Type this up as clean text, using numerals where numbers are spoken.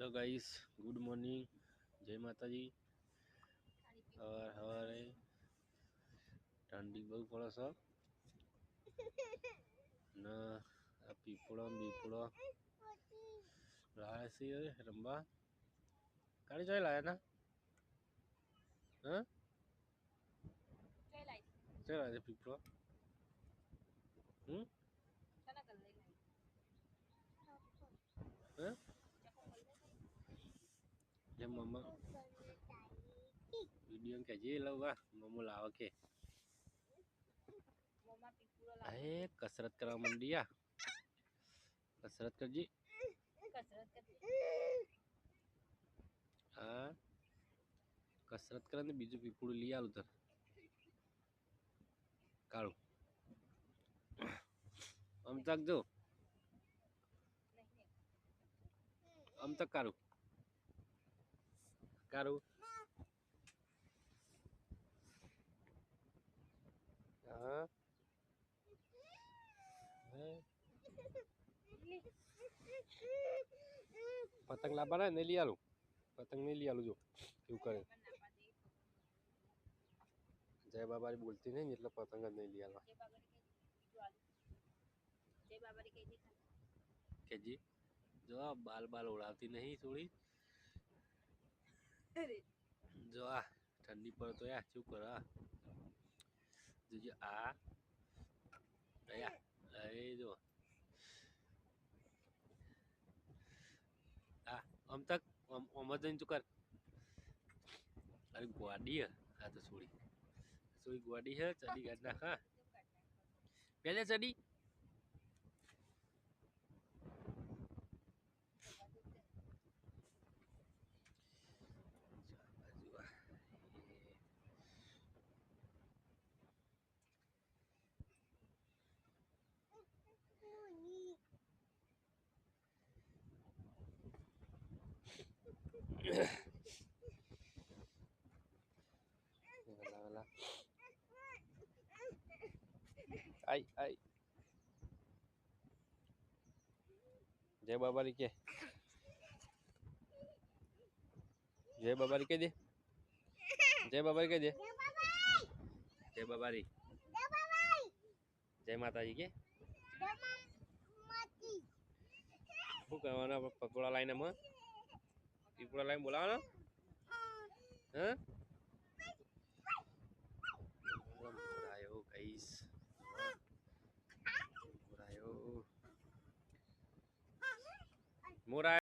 Hello guys, good morning, जय माता जी। हवारे ठंडी बहु पड़े छ ना आ पीपड़ो बीपड़ो राय से रंबा काड़ी जोई लाया ना हाँ जोई लाया पीपड़ो हाँ जब मम्मा वीडियो के जी लगा मम्मा लावा के अरे कसरत करा मंडिया कसरत कर जी हाँ कसरत करा ने बीजू पीपड़ू लिया उधर काळू आम तक जो आम तक कारू कारू हाँ पतंग ला बना नहीं लिया लो पतंग नहीं लिया लो जो क्यों करे जय बाबा बोलती नहीं मतलब पतंग नहीं लिया ला के जी जो आप बाल बाल उड़ाती नहीं थोड़ी जो आ ठंडी पर तो यार चुप करा जो आ या अरे जो आ हम तक हम जन चुकर अरे ग्वाडी है आ तो छोड़ी ग्वाडी है चली गन्ना का पहले चली वाला आई आई जय बाबा री के जय बाबा री के दे जय बाबा री के दे जय बाबा री जय माता जी के શું કહેવાના પકોડા લાઈને માં પીપળા લાઈને બોલાવવાનો હા બોરાયો ગાઈસ બોરાયો મોરા